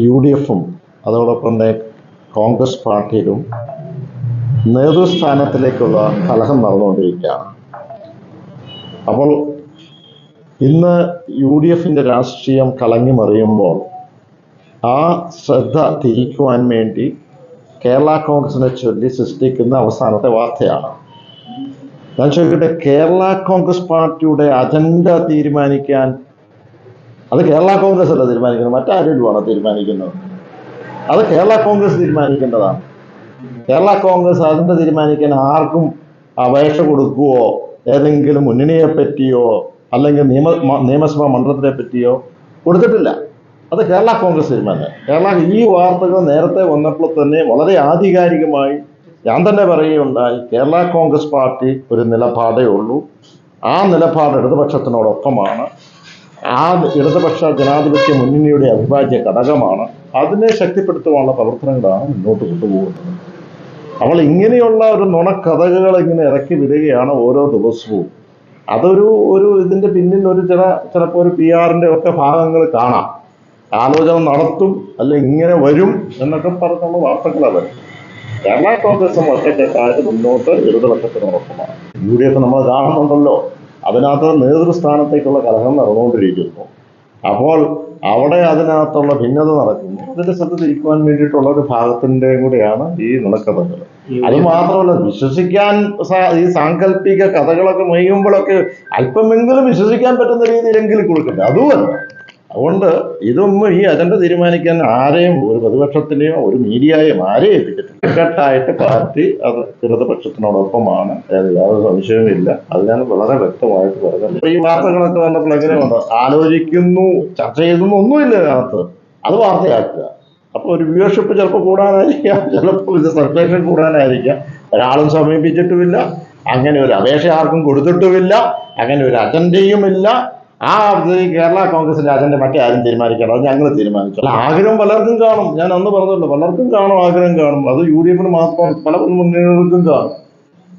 UDFും അതോടൊപ്പം തന്നെ കോൺഗ്രസ് പാർട്ടിയിലും നേതൃസ്ഥാനത്തിലേക്കുള്ള കലഹം നടന്നുകൊണ്ടിരിക്കുകയാണ്. അപ്പോൾ ഇന്ന് UDFിൻ്റെ രാഷ്ട്രീയം കലങ്ങിമറിയുമ്പോൾ ആ ശ്രദ്ധ തിരിക്കുവാൻ വേണ്ടി കേരള കോൺഗ്രസിനെ ചൊല്ലി സൃഷ്ടിക്കുന്ന അവസാനത്തെ വാർത്തയാണ്. ഞാൻ ചോദിക്കട്ടെ, കേരള കോൺഗ്രസ് പാർട്ടിയുടെ അജണ്ട തീരുമാനിക്കാൻ അത് കേരള കോൺഗ്രസ് അല്ല തീരുമാനിക്കുന്നത്, മറ്റാരെങ്കിലുമാണോ തീരുമാനിക്കുന്നത്? അത് കേരള കോൺഗ്രസ് തീരുമാനിക്കേണ്ടതാണ്. കേരള കോൺഗ്രസ് അതിൻ്റെ തീരുമാനിക്കാൻ ആർക്കും അപേക്ഷ കൊടുക്കുകയോ ഏതെങ്കിലും മുന്നണിയെ പറ്റിയോ അല്ലെങ്കിൽ നിയമസഭാ മണ്ഡലത്തിനെ പറ്റിയോ കൊടുത്തിട്ടില്ല. അത് കേരള കോൺഗ്രസ് തീരുമാനം. ഈ വാർത്തകൾ നേരത്തെ വന്നപ്പോൾ തന്നെ വളരെ ആധികാരികമായി ഞാൻ തന്നെ പറയുകയുണ്ടായി, കേരള കോൺഗ്രസ് പാർട്ടി ഒരു നിലപാടേ ഉള്ളൂ. ആ നിലപാട് ഇടതുപക്ഷത്തിനോടൊപ്പമാണ്. ആ ഇടതുപക്ഷ ജനാധിപത്യ മുന്നണിയുടെ അവിഭാജ്യ ഘടകമാണ്. അതിനെ ശക്തിപ്പെടുത്തുവാനുള്ള പ്രവർത്തനങ്ങളാണ് മുന്നോട്ട് കൊണ്ടുപോകുന്നത്. അവൾ ഇങ്ങനെയുള്ള ഒരു നുണക്കഥകൾ ഇങ്ങനെ ഇറക്കി വിടുകയാണ് ഓരോ ദിവസവും. അതൊരു ഇതിൻ്റെ പിന്നിൽ ചിലപ്പോൾ ഒരു PR-ൻ്റെ ഒക്കെ ഭാഗങ്ങൾ കാണാം. ആലോചന നടത്തും, അല്ലെ ഇങ്ങനെ വരും എന്നൊക്കെ പറഞ്ഞുള്ള വാർത്തകളത്. കേരള കോൺഗ്രസും ഒറ്റക്കെട്ടായിട്ട് മുന്നോട്ട് ഇടതുപക്ഷത്തിനോടൊപ്പമാണ്. UDF നമ്മൾ കാണുന്നുണ്ടല്ലോ, അതിനകത്ത് നേതൃസ്ഥാനത്തേക്കുള്ള കലഹം നടന്നുകൊണ്ടിരിക്കുന്നു. അപ്പോൾ അവിടെ അതിനകത്തുള്ള ഭിന്നത നടക്കുന്നു. അതിന്റെ ശ്രദ്ധ തിരിക്കുവാൻ വേണ്ടിയിട്ടുള്ള ഒരു ഭാഗത്തിൻ്റെ കൂടെയാണ് ഈ നുണക്കഥകൾ. അത് മാത്രമല്ല, വിശ്വസിക്കാൻ ഈ സാങ്കല്പിക കഥകളൊക്കെ മെയ്യുമ്പോഴൊക്കെ അല്പമെങ്കിലും വിശ്വസിക്കാൻ പറ്റുന്ന രീതിയിലെങ്കിലും കൊടുക്കട്ടെ, അതുമല്ല. അതുകൊണ്ട് ഇതൊന്നും ഈ അജണ്ട തീരുമാനിക്കാൻ ആരെയും, ഒരു പ്രതിപക്ഷത്തിനെയോ ഒരു മീഡിയയെയും ആരെയും എത്തിക്കത്തില്ല. കെട്ടായിട്ട് പാർട്ടി അത് ഇടതുപക്ഷത്തിനോടൊപ്പമാണ്, യാതൊരു സംശയവുമില്ല. അത് ഞാൻ വളരെ വ്യക്തമായിട്ട് പറഞ്ഞത്. ഈ വാർത്തകളൊക്കെ വന്നപ്പോൾ എങ്ങനെയുണ്ട്, ആലോചിക്കുന്നു, ചർച്ച ചെയ്യുന്നു, ഒന്നുമില്ല അതിനകത്ത്. അത് വാർത്തയാക്കുക. അപ്പോൾ ഒരു വ്യൂവർഷിപ്പ് ചിലപ്പോൾ കൂടാനായിരിക്കാം, ചിലപ്പോൾ ഇത് സർക്കുലേഷൻ കൂടാനായിരിക്കാം. ഒരാളും സമീപിച്ചിട്ടുമില്ല, അങ്ങനെ ഒരു അപേക്ഷ ആർക്കും കൊടുത്തിട്ടുമില്ല, അങ്ങനെ ഒരു അജണ്ടയുമില്ല. ആ കേരള കോൺഗ്രസിന്റെ അജണ്ട മറ്റേ ആരും തീരുമാനിക്കണം, അത് ഞങ്ങൾ തീരുമാനിച്ചു. അല്ല, ആഗ്രഹം പലർക്കും കാണും. ഞാൻ അന്ന് പറഞ്ഞല്ലോ, പലർക്കും കാണും, ആഗ്രഹം കാണും. അത് UDFിന് മാത്രം, പല മുന്നണികൾക്കും കാണും.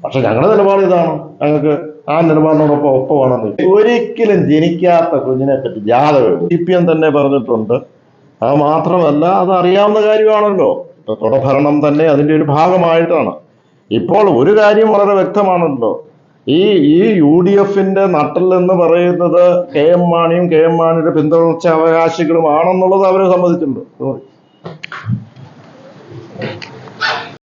പക്ഷെ ഞങ്ങളുടെ നിലപാട് ഇതാണ്, ഞങ്ങൾക്ക് ആ നിലപാടിനോടൊപ്പമാണെന്ന്. ഒരിക്കലും ജനിക്കാത്ത കുഞ്ഞിനെ പറ്റി ജാതകം CPM തന്നെ പറഞ്ഞിട്ടുണ്ട്. അത് മാത്രമല്ല, അത് അറിയാവുന്ന കാര്യമാണല്ലോ, തുടർഭരണം തന്നെ അതിൻ്റെ ഒരു ഭാഗമായിട്ടാണ്. ഇപ്പോൾ ഒരു കാര്യം വളരെ വ്യക്തമാണല്ലോ, ഈ UDFിൻ്റെ നട്ടൽ എന്ന് പറയുന്നത് KM മാണിയും KM മാണിയുടെ പിന്തുടർച്ച അവകാശികളുമാണെന്നുള്ളത് അവരെ സംബന്ധിച്ചിട്ടുണ്ട്.